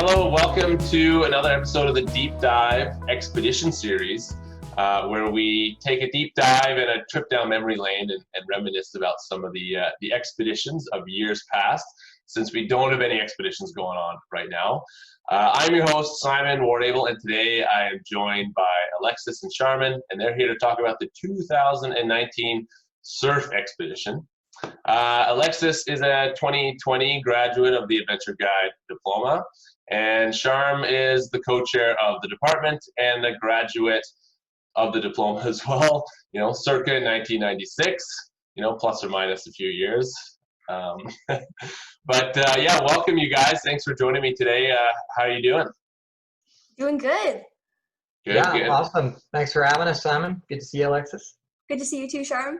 Hello, welcome to another episode of the Deep Dive Expedition Series, where we take a deep dive and a trip down memory lane and reminisce about some of the expeditions of years past, since we don't have any expeditions going on right now. I'm your host, Simon Wardable, and today I am joined by Alexis and Sharman, and they're here to talk about the 2019 surf expedition. Alexis is a 2020 graduate of the Adventure Guide diploma, and Sharm is the co-chair of the department and a graduate of the diploma as well, circa 1996, plus or minus a few years. But welcome you guys. Thanks for joining me today. How are you doing? Doing good. Good. Awesome. Thanks for having us, Simon. Good to see you, Alexis. Good to see you too, Sharm.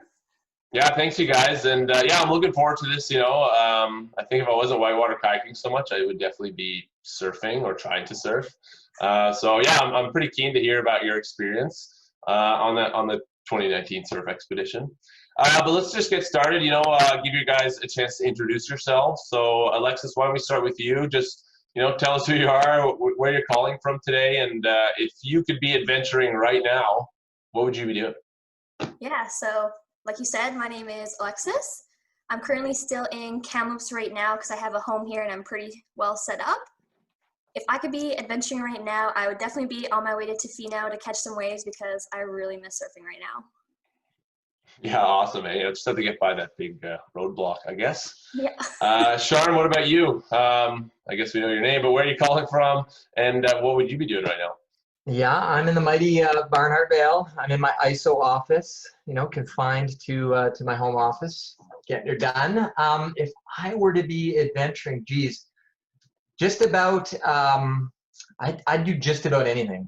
Yeah, thanks you guys. And I'm looking forward to this. I think if I wasn't whitewater kayaking so much, I would definitely be surfing or trying to surf. I'm pretty keen to hear about your experience on the 2019 surf expedition. But let's just get started. Give you guys a chance to introduce yourselves. So Alexis, why don't we start with you? Just tell us who you are, where you're calling from today, and if you could be adventuring right now, what would you be doing? Yeah, so like you said, my name is Alexis. I'm currently still in Kamloops right now because I have a home here and I'm pretty well set up. If I could be adventuring right now, I would definitely be on my way to Tofino to catch some waves because I really miss surfing right now. Yeah, awesome, man. Just have to get by that big roadblock, I guess. Yeah. Sharman, what about you? I guess we know your name, but where are you calling from, and what would you be doing right now? Yeah, I'm in the mighty Barnhart Vale. I'm in my ISO office, confined to my home office, getting it done. If I were to be adventuring, just about, I'd do just about anything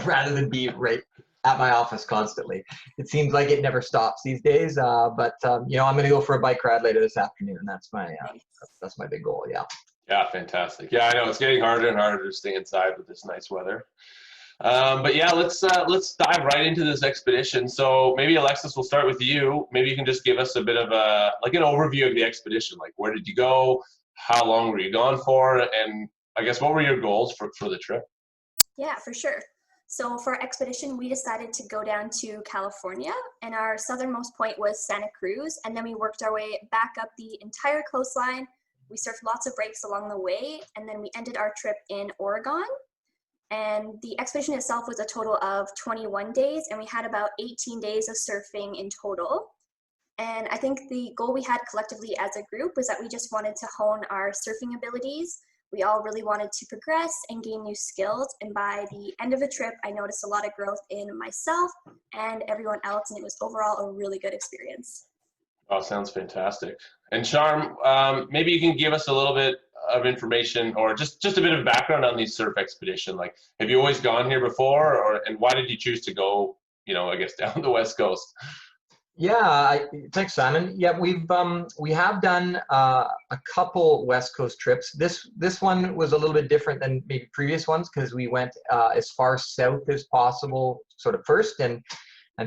rather than be right at my office constantly. It seems like it never stops these days, but I'm going to go for a bike ride later this afternoon. That's my big goal, yeah. Yeah, fantastic. Yeah, I know it's getting harder and harder to stay inside with this nice weather. Let's dive right into this expedition. So maybe Alexis, we'll start with you. Maybe you can just give us a bit of an overview of the expedition. Like, where did you go? How long were you gone for? And I guess what were your goals for the trip? Yeah, for sure. So for our expedition, we decided to go down to California, and our southernmost point was Santa Cruz, and then we worked our way back up the entire coastline. We surfed lots of breaks along the way, and then we ended our trip in Oregon. And the expedition itself was a total of 21 days, and we had about 18 days of surfing in total. And I think the goal we had collectively as a group was that we just wanted to hone our surfing abilities. We all really wanted to progress and gain new skills. And by the end of the trip, I noticed a lot of growth in myself and everyone else, and it was overall a really good experience. Oh, sounds fantastic. And Sharm, maybe you can give us a little bit of information or just a bit of background on the surf expedition. Like, have you always gone here before, and why did you choose to go, I guess down the West Coast? Yeah, thanks, Simon. Yeah, we have done a couple West Coast trips. This one was a little bit different than maybe previous ones because we went as far south as possible sort of first, and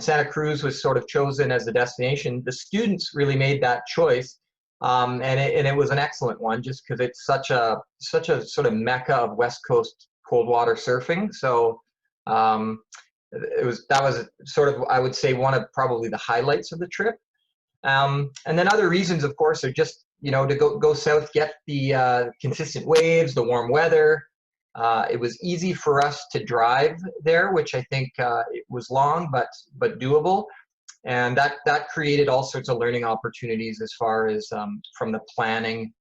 Santa Cruz was sort of chosen as the destination. The students really made that choice, and it was an excellent one just because it's such a sort of mecca of West Coast cold water surfing. So that was sort of, I would say, one of probably the highlights of the trip. And then other reasons, of course, are just to go south, get the consistent waves, the warm weather. It was easy for us to drive there, which I think it was long but doable, and that created all sorts of learning opportunities as far as from the planning,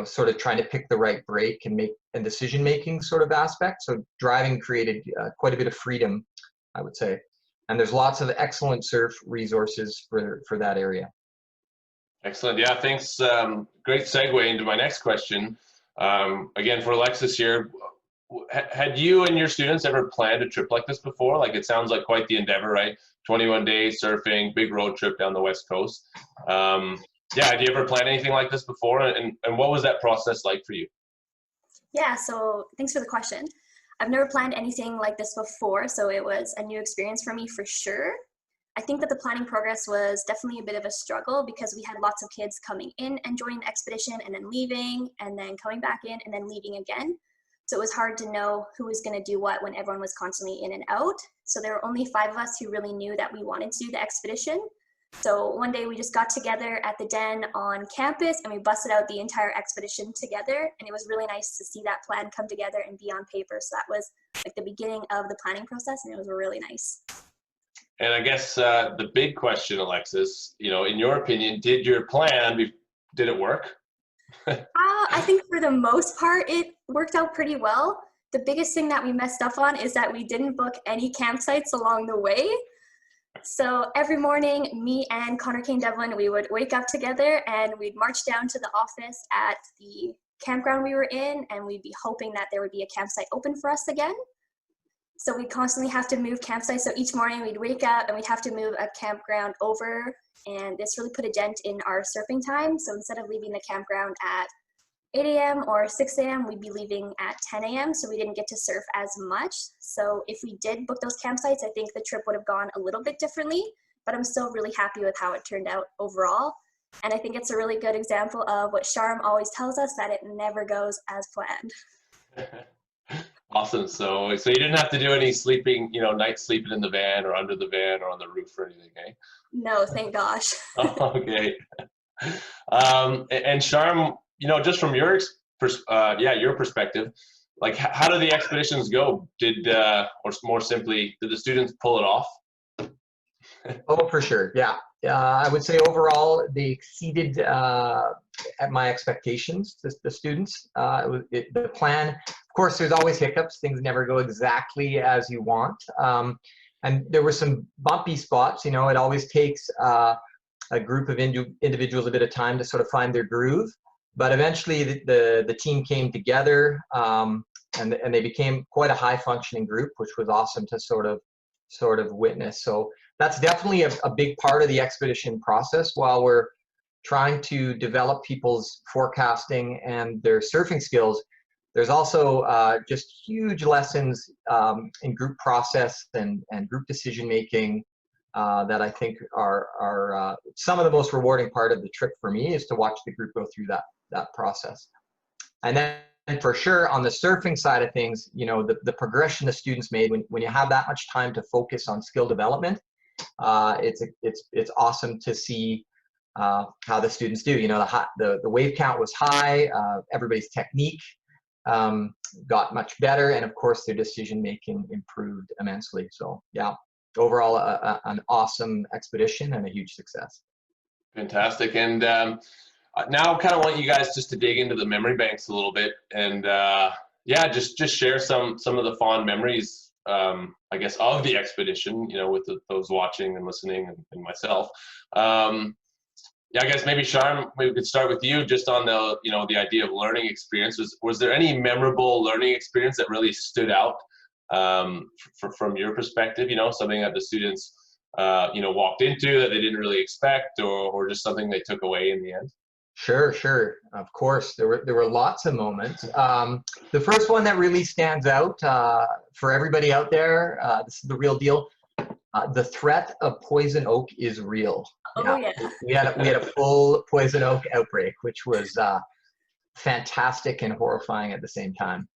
sort of trying to pick the right break and decision making sort of aspect. So driving created quite a bit of freedom, I would say, and there's lots of excellent surf resources for that area. Excellent. Yeah, thanks. Great segue into my next question. Again, for Alexis here, had you and your students ever planned a trip like this before? Like, it sounds like quite the endeavor, right? 21 days surfing, big road trip down the West Coast. Had you ever planned anything like this before? And what was that process like for you? Yeah, so thanks for the question. I've never planned anything like this before, so it was a new experience for me for sure. I think that the planning progress was definitely a bit of a struggle because we had lots of kids coming in and joining the expedition and then leaving and then coming back in and then leaving again. So it was hard to know who was going to do what when everyone was constantly in and out. So there were only 5 of us who really knew that we wanted to do the expedition. So one day we just got together at the den on campus and we busted out the entire expedition together. And it was really nice to see that plan come together and be on paper. So that was like the beginning of the planning process, and it was really nice. And I guess the big question, Alexis, in your opinion, did your plan, did it work? I think for the most part, it worked out pretty well. The biggest thing that we messed up on is that we didn't book any campsites along the way. So every morning, me and Connor Kane Devlin, we would wake up together and we'd march down to the office at the campground we were in, and we'd be hoping that there would be a campsite open for us again. So we constantly have to move campsites. So each morning we'd wake up and we'd have to move a campground over, and this really put a dent in our surfing time. So instead of leaving the campground at 8 a.m. or 6 a.m., we'd be leaving at 10 a.m. So we didn't get to surf as much. So if we did book those campsites, I think the trip would have gone a little bit differently, but I'm still really happy with how it turned out overall. And I think it's a really good example of what Sharm always tells us, that it never goes as planned. Awesome. So you didn't have to do any sleeping, night sleeping in the van or under the van or on the roof or anything, eh? No, thank gosh. Okay. And Sharm, just from your perspective, like how did the expeditions go? Or more simply, did the students pull it off? Oh, for sure. Yeah. I would say overall they exceeded at my expectations, the students. The plan, of course, there's always hiccups. Things never go exactly as you want. And there were some bumpy spots. It always takes a group of individuals a bit of time to sort of find their groove. But eventually the team came together and they became quite a high functioning group, which was awesome to sort of witness. So that's definitely a big part of the expedition process. While we're trying to develop people's forecasting and their surfing skills, there's also just huge lessons in group process and group decision making that I think are some of the most rewarding part of the trip for me, is to watch the group go through that process. And then for sure on the surfing side of things, the progression the students made when you have that much time to focus on skill development, it's awesome to see how the students do. The wave count was high, everybody's technique got much better, and of course their decision making improved immensely. So yeah, overall an awesome expedition and a huge success. Fantastic. And now I kind of want you guys just to dig into the memory banks a little bit, and just share some of the fond memories, I guess, of the expedition, with those watching and listening and myself. I guess maybe Sharm, we could start with you just on the idea of learning experiences. Was there any memorable learning experience that really stood out from your perspective, something that the students walked into that they didn't really expect, or just something they took away in the end? Sure. Of course, there were lots of moments. The first one that really stands out for everybody out there, this is the real deal. The threat of poison oak is real. Oh yeah. We had a full poison oak outbreak, which was fantastic and horrifying at the same time.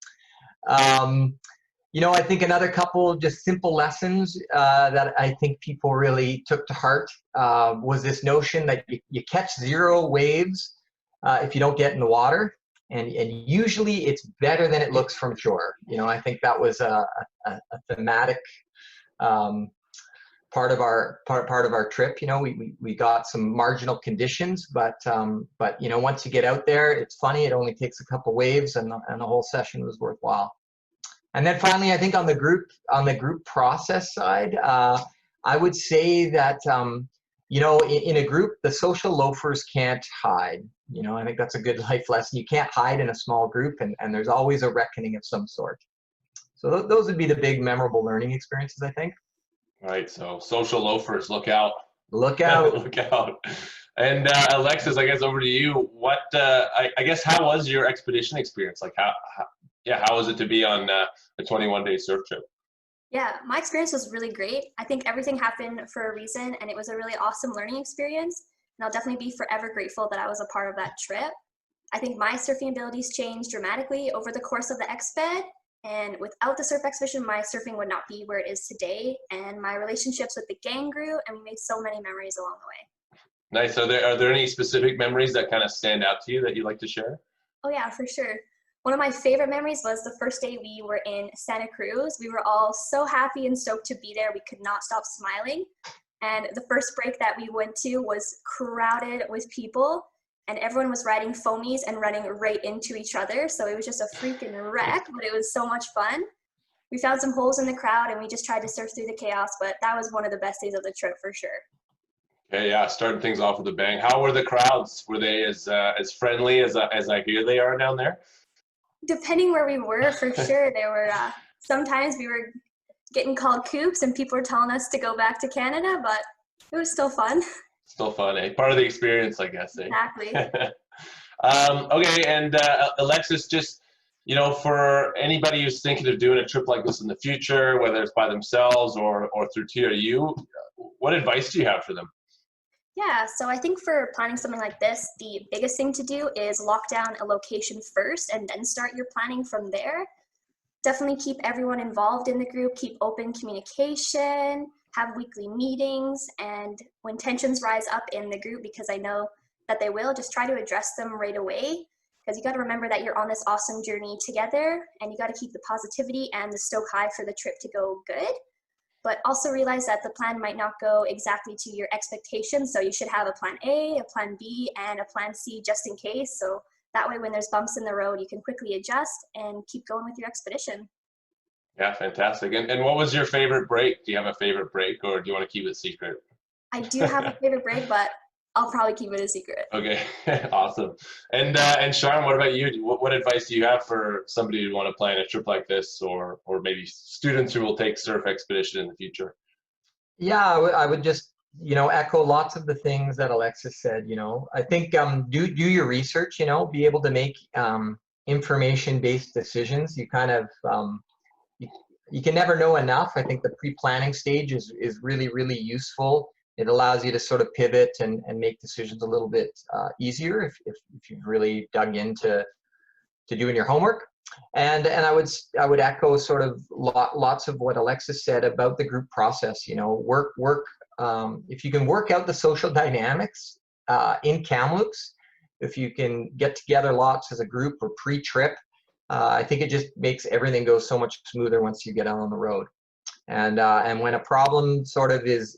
I think another couple just simple lessons that I think people really took to heart was this notion that you catch 0 waves if you don't get in the water, and usually it's better than it looks from shore. I think that was a thematic part of our trip. We got some marginal conditions, but once you get out there, it's funny. It only takes a couple waves, and the whole session was worthwhile. And then finally, I think on the group process side, I would say that in a group, the social loafers can't hide. I think that's a good life lesson. You can't hide in a small group, and there's always a reckoning of some sort. So those would be the big memorable learning experiences, I think. All right, so social loafers, look out. Look out. Look out. And Alexis, I guess over to you. What I guess, how was your expedition experience? Like how was it to be on a 21-day surf trip? Yeah, my experience was really great. I think everything happened for a reason, and it was a really awesome learning experience. And I'll definitely be forever grateful that I was a part of that trip. I think my surfing abilities changed dramatically over the course of the exped. And without the surf expedition, my surfing would not be where it is today. And my relationships with the gang grew, and we made so many memories along the way. Nice. Are there any specific memories that kind of stand out to you that you'd like to share? Oh yeah, for sure. One of my favorite memories was the first day we were in Santa Cruz. We were all so happy and stoked to be there. We could not stop smiling. And the first break that we went to was crowded with people, and everyone was riding foamies and running right into each other. So it was just a freaking wreck, but it was so much fun. We found some holes in the crowd and we just tried to surf through the chaos, but that was one of the best days of the trip for sure. Okay, yeah, starting things off with a bang. How were the crowds? Were they as friendly as I hear they are down there? Depending where we were, for sure, there were sometimes we were getting called coops and people were telling us to go back to Canada, but it was still fun. Still fun, eh? Part of the experience, I guess. Eh? Exactly. Okay, and Alexis, just, for anybody who's thinking of doing a trip like this in the future, whether it's by themselves or through TRU, what advice do you have for them? Yeah, so I think for planning something like this, the biggest thing to do is lock down a location first and then start your planning from there. Definitely keep everyone involved in the group, keep open communication, have weekly meetings, and when tensions rise up in the group, because I know that they will, just try to address them right away, because you got to remember that you're on this awesome journey together, and you got to keep the positivity and the stoke high for the trip to go good. But also realize that the plan might not go exactly to your expectations, so you should have a plan A, a plan B, and a plan C just in case. So that way when there's bumps in the road, you can quickly adjust and keep going with your expedition. Yeah, fantastic. And what was your favorite break? Do you have a favorite break, or do you want to keep it secret? I do have a favorite break, but I'll probably keep it a secret. Okay, awesome. And Sharman, what about you? What advice do you have for somebody who want to plan a trip like this, or maybe students who will take surf expedition in the future? Yeah, I would just, echo lots of the things that Alexis said. I think do your research. Be able to make information-based decisions. You kind of you can never know enough. I think the pre-planning stage is really, really useful. It allows you to sort of pivot and make decisions a little bit easier if you've really dug into doing your homework. And I would echo sort of lots of what Alexis said about the group process. Work. If you can work out the social dynamics in Kamloops, if you can get together lots as a group or pre-trip, I think it just makes everything go so much smoother once you get out on the road. And when a problem sort of is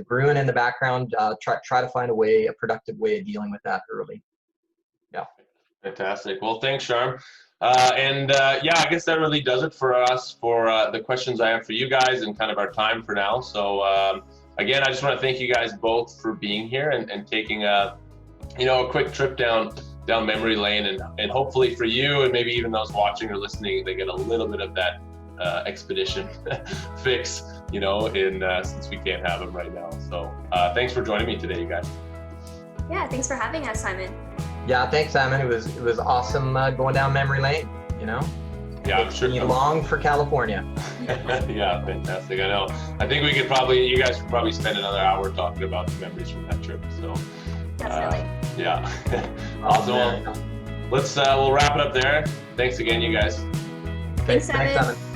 brewing in the background, try to find a productive way of dealing with that early. Yeah. Fantastic. Well, thanks, Sharm. Yeah, I guess that really does it for us for the questions I have for you guys and kind of our time for now. So again, I just want to thank you guys both for being here and taking a quick trip down memory lane, and hopefully for you and maybe even those watching or listening, they get a little bit of that expedition fix, since we can't have them right now. So thanks for joining me today, you guys. Yeah, thanks for having us, Simon. Yeah, thanks, Simon. It was awesome going down memory lane. Yeah, I'm sure. You long for California. Yeah, fantastic. I know. I think you guys could probably spend another hour talking about the memories from that trip. So Definitely. yeah. Awesome. Well, we'll wrap it up there. Thanks again, you guys. Thanks, Simon. Thanks, Simon.